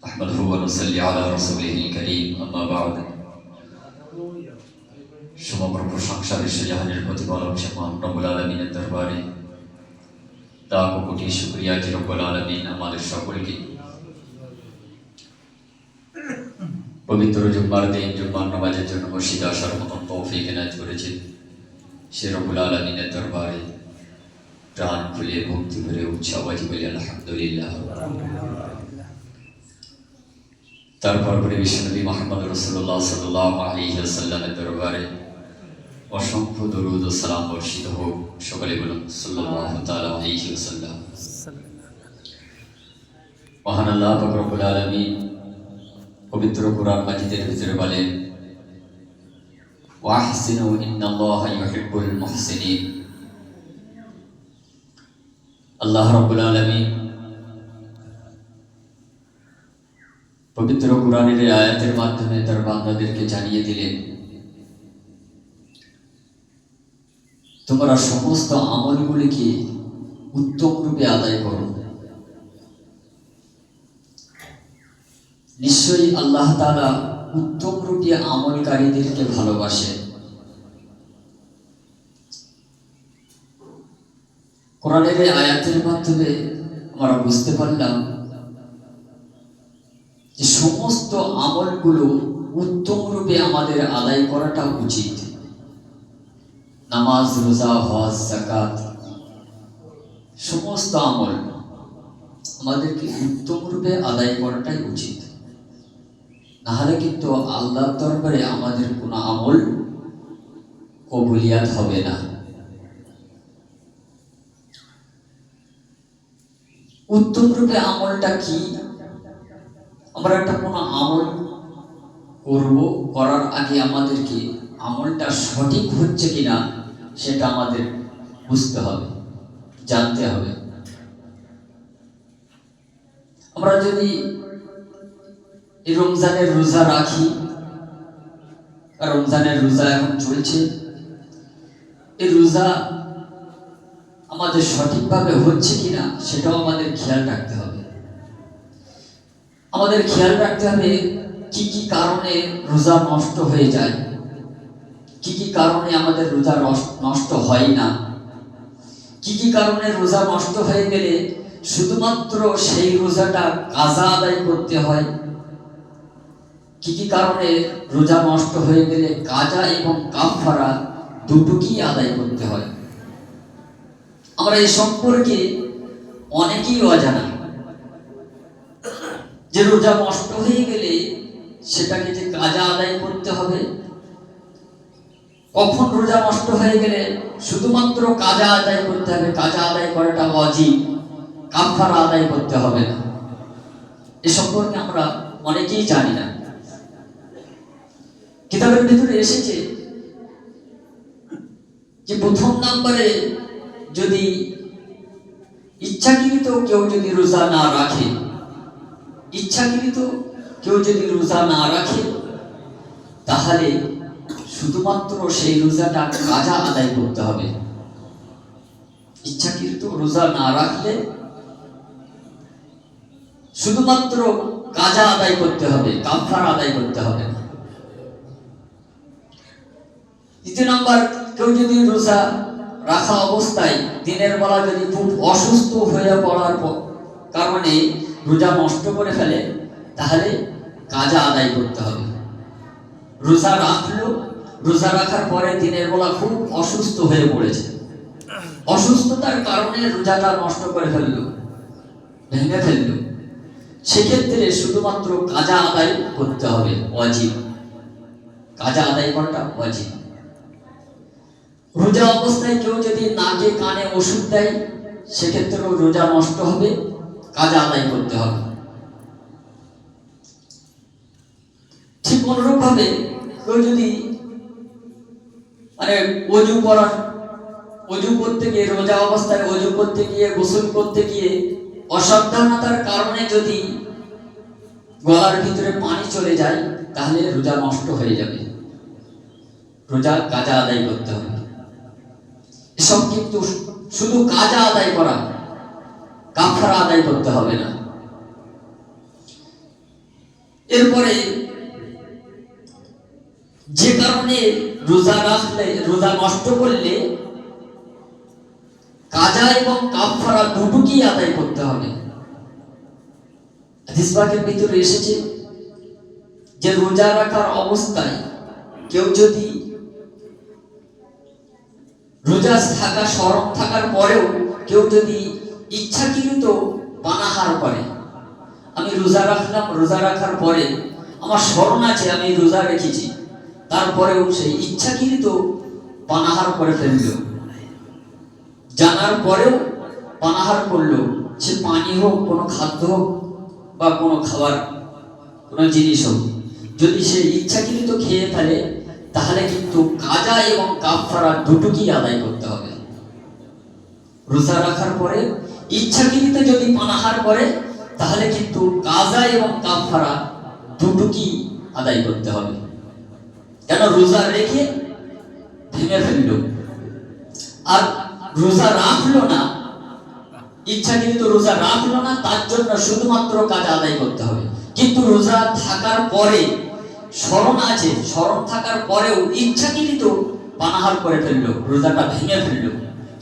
نحمده ونصلي على رسوله الكريم أما بعد সমগ্র প্রশংসা বিশ্বজাহানের প্রতিপালক মহান রব্বুল আলামিনের দরবারে লাখ কোটি শুকরিয়া যে রব্বুল আলামিন আমাদের সকলকে পবিত্র জুম্মার দিন জুম্মার নামাজের জন্য মসজিদে আসার মতন তৌফিক এনায়েত করেছেন। সে রব্বুল আলামিনের দরবারে প্রাণ খুলে ভক্তি ভরে উচ্চ আওয়াজে বলি আলহামদুলিল্লাহ। তারপর পরে বিশ্বনবী মুহাম্মদ রাসূলুল্লাহ সাল্লাল্লাহু আলাইহি ওয়াসাল্লামের দরবারে অসংখ্য দরুদ ও সালাম বর্ষিত হোক। সকলে বলুন সাল্লাল্লাহু তাআলা আলাইহি ওয়াসাল্লাম। মহান আল্লাহ পাক রব্বুল আলামিন পবিত্র কোরআন মাজিদের ভিতরে বলেন, ওয়াহসিনু ইন্নাল্লাহা ইউহিব্বুল মুহসিনিন। আল্লাহ রাব্বুল আলামিন পবিত্র কোরআনের আয়াতের মাধ্যমে তার বান্দাদেরকে জানিয়ে দিলেন, তোমরা সমস্ত আমলগুলিকে উত্তম রূপে আদায় করো। নিশ্চয়ই আল্লাহ তাআলা উত্তম রূপে আমলকারীদেরকে ভালোবাসেন। কোরআনের আয়াতের মাধ্যমে আমরা বুঝতে পারলাম যে সমস্ত আমলগুলো উত্তম রূপে আমাদের আদায় করাটা উচিত। নামাজ, রোজা, হজ, যাকাত সমস্ত আমল আমাদেরকে উত্তম রূপে আদায় করাটাই উচিত। নাহলে কিন্তু আল্লাহর দরবারে আমাদের কোনো আমল কবুলিয়াত হবে না। উত্তম রূপে আমলটা কি? আমরা একটা কোনো আমল করব, করার আগে আমাদেরকে আমলটা সঠিক হচ্ছে কিনা সেটা আমাদের বুঝতে হবে, জানতে হবে। আমরা যদি এই রমজানের রোজা রাখি, রমজানের রোজা এখন চলছে, এই রোজা আমাদের সঠিকভাবে হচ্ছে কিনা সেটাও আমাদের খেয়াল রাখতে হবে। আমাদের খেয়াল রাখতে হবে কি কি কারণে রোজা নষ্ট হয়ে যায়, কি কি কারণে আমাদের রোজা নষ্ট হয় না, কি কি কারণে রোজা নষ্ট হয়ে গেলে শুধুমাত্র সেই রোজাটা কাজা আদায় করতে হয়, কি কি কারণে রোজা নষ্ট হয়ে গেলে কাজা এবং কাফারা দুটোকেই আদায় করতে হয়। আমরা এই সম্পর্কে অনেকেই অজানা যে রোজা নষ্ট হয়ে গেলে সেটাকে যে কাজা আদায় করতে হবে, কখন রোজা নষ্ট হয়ে গেলে শুধুমাত্র কাজা আদায় করতে হবে, কাজা আদায় করাটা ওয়াজিব, কাফারা আদায় করতে হবে না। এ সম্পর্কে আমরা অনেকেই জানি না। কিতাবের ভিতরে এসেছে যে প্রথম নম্বরে যদি ইচ্ছাকৃত কেউ যদি রোজা না রাখে, ইচ্ছাকৃত কেউ যদি রোজা না রাখে, তাহলে শুধুমাত্র সেই রোজাটা কাজা আদায় করতে হবে। ইচ্ছাকৃত রোজা না রাখলে শুধুমাত্র কাজা আদায় করতে হবে, কাফারা আদায় করতে হবে না। দ্বিতীয় নম্বর, কেউ যদি রোজা রাখা অবস্থায় দিনের বেলা যদি খুব অসুস্থ হয়ে পড়ার কারণে রোজা নষ্ট করে ফেলে, তাহলে কাজা আদায় করতে হবে। রোজা রাখলো, রোজা রাখার পরে দিনের বেলা খুব অসুস্থ হয়ে পড়েছে, অসুস্থতার কারণে রোজাটা নষ্ট করে ফেললো, ভেঙে ফেললো, সেক্ষেত্রে শুধুমাত্র কাজা আদায় করতে হবে, ওয়াজিব। কাজা আদায় করাটা ওয়াজিব। রোজা অবস্থায় কেউ যদি নাকে কানে ওষুধ দেয়, সেক্ষেত্রেও রোজা নষ্ট হবে, কাজা আদায় করতে হবে। ঠিক অনুরূপ ভাবে কেউ যদি অজু করতে গিয়ে, রোজা অবস্থায় অজু করতে গিয়ে, গোসল করতে গিয়ে অসাবধানতার কারণে যদি গলার ভিতরে পানি চলে যায়, তাহলে রোজা নষ্ট হয়ে যাবে, রোজা কাজা আদায় করতে হবে। এসব কিন্তু শুধু কাজা আদায় করা, কাফারা আদায় করতে হবে না। এরপরে যে কারণে রোজা রাখলে, রোজা নষ্ট করলে কাজা এবং কাফারা দুটোকেই আদায় করতে হবে। হাদিস পাকের ভিতরে এসেছে যে রোজা রাখার অবস্থায় কেউ যদি রোজা থাকা, স্মরণ থাকার পরেও কেউ যদি ইচ্ছাকৃত পানাহার করে, আমি রোজা রাখলাম, রোজা রাখার পরে আমার স্মরণ আছে আমি রোজা রেখেছি, তারপরেও সেই ইচ্ছাকৃত পানাহার করে ফেলল, জানার পরেও পানাহার করলো, সে পানি হোক, কোনো খাদ্য হোক বা কোনো খাবার, কোনো জিনিস হোক, যদি সে ইচ্ছাকৃত খেয়ে ফেলে তাহলে কিন্তু কাজা এবং কাফারা দুটোকেই আদায় করতে হবে। রোজা রাখার পরে ইচ্ছাকৃত যদি পানাহার করে তাহলে কিন্তু কাজা এবং কাফারা দুটোকেই আদায় করতে হবে। কেন? রোজা রেখে ভেঙে ফেলল, আর রোজা রাখলো না, ইচ্ছাকৃত রোজা রাখলো না, তার জন্য শুধুমাত্র কাজা আদায় করতে হবে। কিন্তু রোজা থাকার পরে স্মরণ আছে, স্মরণ থাকার পরেও ইচ্ছাকৃত পানাহার করে ফেললো, রোজাটা ভেঙে ফেললো,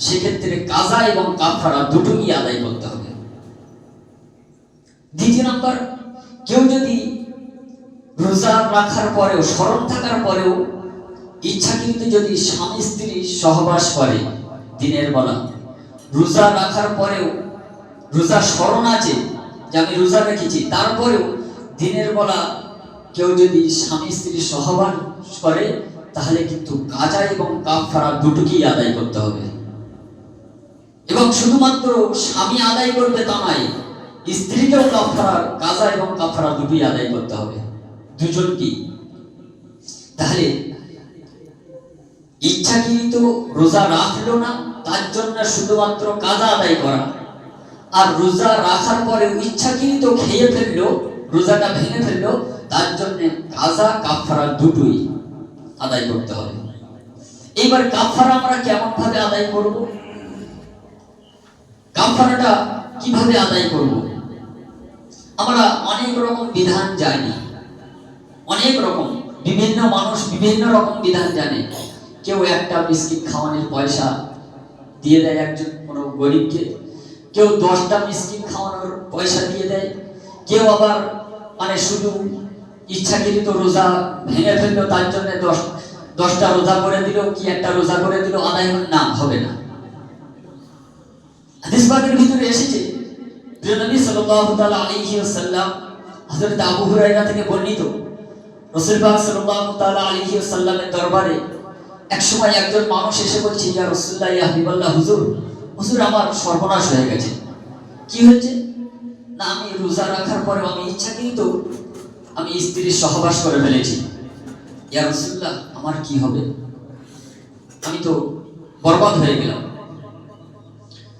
সেক্ষেত্রে কাজা এবং কাফারা দুটোই আদায় করতে হবে। দ্বিতীয় নম্বর, কেউ যদি রোজা রাখার পরেও, স্মরণ থাকার পরেও ইচ্ছাকৃত যদি স্বামী স্ত্রী সহবাস করে দিনের বেলা, রোজা রাখার পরেও রোজা স্মরণ আছে যে আমি রোজা রেখেছি, তারপরেও দিনের বেলা কেউ যদি স্বামী স্ত্রী সহবাস করে তাহলে কিন্তু কাজা এবং কাফারা দুটোকেই আদায় করতে হবে। এবং শুধুমাত্র স্বামী আদায় করবে তা নয়, স্ত্রীকেও কাফারা, কাজা এবং কাফারা দুটোই আদায় করতে হবে, দুজনকেই। তাহলে ইচ্ছাকৃত রোজা রাখলো না, তার জন্য শুধুমাত্র কাজা আদায় করা, আর রোজা রাখার পরে ইচ্ছাকৃত খেয়ে ফেললো, রোজাটা ভেঙে ফেললো, তার জন্য কাজা কাফারা দুটোই আদায় করতে হবে। এইবার কাফারা আমরা কেমন ভাবে আদায় করব? কাফারাটা কিভাবে আদায় করব? আমরা অনেক রকম বিধান জানি, অনেক রকম, বিভিন্ন মানুষ বিভিন্ন রকম বিধান জানে। কেউ একটা বিস্কিট খাওয়ানোর পয়সা দিয়ে দেয় একজন কোনো গরিবকে, কেউ 10টা বিস্কিট খাওয়ানোর পয়সা দিয়ে দেয়, কেউ আবার মানে শুধু ইচ্ছাকৃত রোজা ভেঙে ফেললো তার জন্য 10টা রোজা করে দিল, কি একটা রোজা করে দিল, আদায় না হবে না। হাদিস পাকের ভিতরে এসেছে, প্রিয় নবী সাল্লাল্লাহু তাআলা আলাইহি ওয়াসাল্লাম, হযরত আবু হুরায়রা থেকে বর্ণিত, রাসূল পাক সাল্লাল্লাহু তাআলা আলাইহি ওয়াসাল্লামের দরবারে একসময় একজন মানুষ এসে বলছে, ইয়া রাসূলুল্লাহ, ইয়া হাবিবাল্লাহ, হুজুর, হুজুর আমার সর্বনাশ হয়ে গেছে। কি হয়েছে? না, আমি রোজা রাখার পরে আমি ইচ্ছাকৃত আমি স্ত্রীর সহবাস করে ফেলেছি। ইয়া রাসূলুল্লাহ, আমার কি হবে? আমি তো বরবাদ হয়ে গেলাম।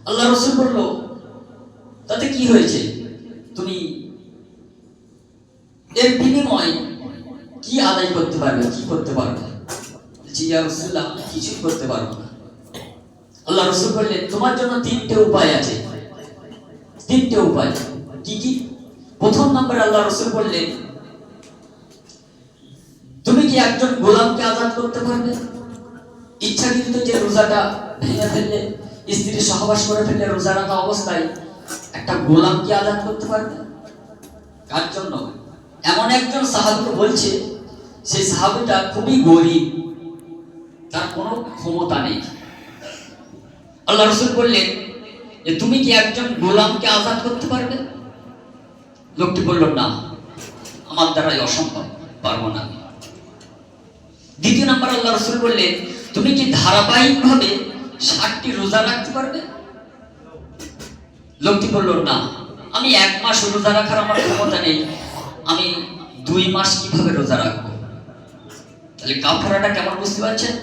আল্লাহ রাসূল বলল, তাতে কি হয়েছে? তুমি এর বিনিময়ে কি আদায় করতে পারবে, কি করতে পারবে? ইয়া রাসূলুল্লাহ, আমি কিছুই করতে পারবো না। আল্লাহ রাসূল বললেন, তোমার জন্য 3টে উপায় আছে। 3টে উপায় কি কি? প্রথম নম্বরে আল্লাহ রাসূল বললেন, তুমি কি একজন গোলামকে আজাদ করতে পারবে? ইচ্ছাকৃত যে রোজাটা ভেঙে ফেললে, স্ত্রী সহবাস করে ফেললে রোজা রাখা অবস্থায় একটা গোলামকে আজাদ করতে পারবে? কার জন্য? এমন একজন সাহাবী বলছে, সেই সাহাবীটা খুবই গরীব, তার কোনো ক্ষমতা নেই। আল্লাহ রাসূল বললেন যে তুমি কি একজন গোলামকে আজাদ করতে পারবে? লোকটি বলল, না, আমার দ্বারাই অসম্ভব, পারবো না। দ্বিতীয় নম্বর আল্লাহ রাসূল বললেন, তুমি কি ধারাবাহিকভাবে 60টি রোজা রাখতে পারবে? লোকটি বলল, না, আমি 1 মাস রোজা রাখার আমার ক্ষমতা নেই, আমি 2 মাস কিভাবে রোজা রাখবো? তাহলে কাফারাটা কেমন বুঝতে পারছেন?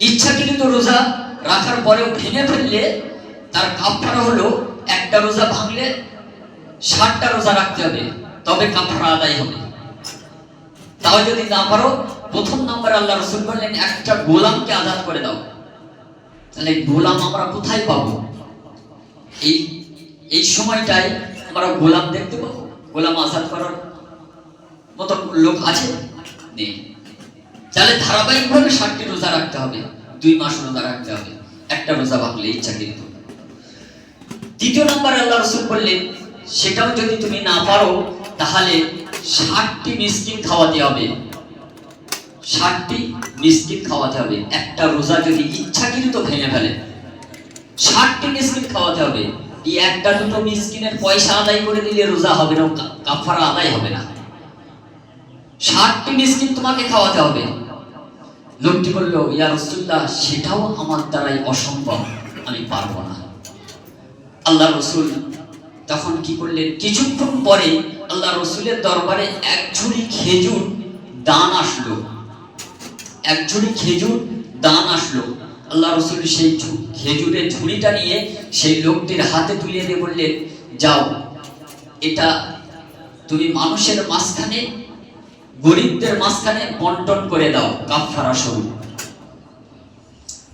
ইচ্ছাকৃত রোজা রাখার পরেও ভেঙে ফেললে তার কাফারা হলো, একটা রোজা ভাঙলে 60টা রোজা রাখতে হবে, তবে কাফারা আদায় হবে। তাও যদি না পারো, প্রথম নম্বরে আল্লাহ রাসূল বললেন, একটা গোলামকে আজাদ করে দাও। তাহলে গোলাম আমরা কোথায় পাবো? এই সময়টায় আমরা গোলাম দেখতে পাবো, গোলাম আজাদ করার মতো লোক আছে? নেই। তাহলে ধারাবাহিকভাবে 60টি রোজা রাখতে হবে, 2 মাস রোজা রাখতে হবে, একটা রোজা ভাঙলে ইচ্ছাকৃত। দ্বিতীয় নম্বরে আল্লাহ রাসূল বললেন, সেটাও যদি তুমি না পারো তাহলে 60টি মিসকিন খাওয়াতে হবে। 60টি মিসকিন খাওয়াতে হবে। একটা রোজা যদি ইচ্ছাকৃত ভেঙে ফেলে 60টি মিসকিন খাওয়াতে হবে। এই একটা দুটো মিসকিনের পয়সা আদায় করে দিলে রোজা হবে না, কাফারা আদায় হবে না। 60টি মিসকিন তোমাকে খাওয়াতে হবে। লোকটি বলল, ইয়া রাসূলুল্লাহ, সেটাও আমার দ্বারাই অসম্ভব, আমি পারবো না। আল্লাহ রাসূল তখন কি করলেন? কিছুক্ষণ পরে আল্লাহ রাসূলের দরবারে এক ঝুড়ি খেজুর দান আসলো। এক ঝুড়ি খেজুর দান আসলো। আল্লাহ রাসূল সেই খেজুরের ঝুড়িটা নিয়ে সেই লোকটির হাতে তুলে দিয়ে বললেন, যাও, এটা তুমি মানুষের মাঝখানে, গরিবদের মাঝখানে বন্টন করে দাও কাফারা স্বরূপ।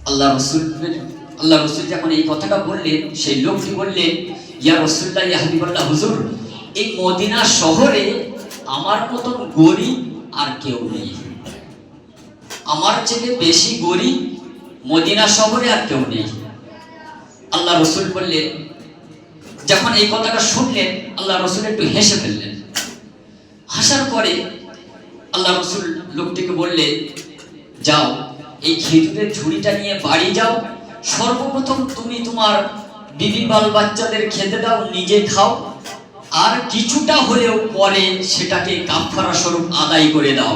আল্লাহ রাসূল যখন এই কথাটা বললেন, সেই লোকটি বললেন, ইয়া রাসূলুল্লাহ, ইয়া হাবিবাল্লাহ, হুজুর, এই মদিনা শহরে আমার মতন গরিব আর কেউ নেই। আমার চেয়ে বেশি গরিব মদিনা শহরে আর কেউ নেই। আল্লাহ রাসূল বললেন, যখন এই কথাটা শুনলেন, আল্লাহ রাসূল একটু হেসে ফেললেন। হাসার পরে আল্লাহ রাসূল লোকটিকে বললেন, যাও, এই খেজুরের ঝুড়িটা নিয়ে বাড়ি যাও। সর্বপ্রথম তুমি তোমার বিবি বাল বাচ্চাদের খেতে দাও, নিজে খাও, আর কিছুটা হলেও পরে সেটাকে কাফারা স্বরূপ আদায় করে দাও।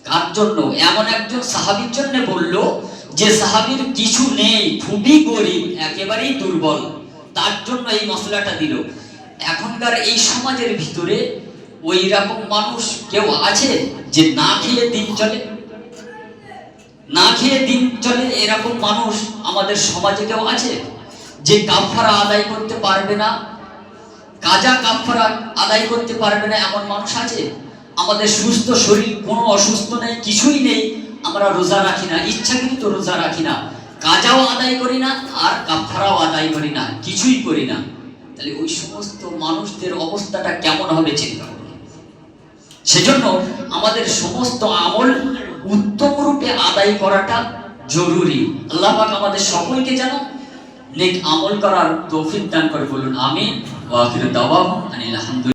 কার জন্য? এমন একজন সাহাবীর জন্য বলল, যে সাহাবীর কিছু নেই, খুবই গরিব, একেবারেই দুর্বল, তার জন্য এই মশলাটা দিল। এখনকার এই সমাজের ভিতরে ওই রকম মানুষ কেউ আছে যে না খেয়ে দিন চলে? না খেয়ে দিন চলে এরকম মানুষ আমাদের সমাজে কেউ আছে? যে কাফারা আদায় করতে পারবে না, কাজা কাফারা আদায় করতে পারবে না, এমন মানুষ আছে? আমাদের সুস্থ শরীর, কোনো অসুস্থ নেই, কিছুই নেই, আমরা রোজা রাখি না, ইচ্ছাকৃত রোজা রাখি না, কাজাও আদায় করি না, আর কাফারাও আদায় করি না, কিছুই করি না। তাহলে ওই সমস্ত মানুষদের অবস্থাটা কেমন হবে চিন্তা করুন। সেজন্য আমাদের সমস্ত আমল উত্তম রূপে আদায় করাটা জরুরি। আল্লাহ পাক আমাদের সকলকে যেন নেক আমল করার তৌফিক দান করে। বলুন আমিন। ওয়া আখিরু দাওয়াহুম আনিল হামদুলিল্লাহ।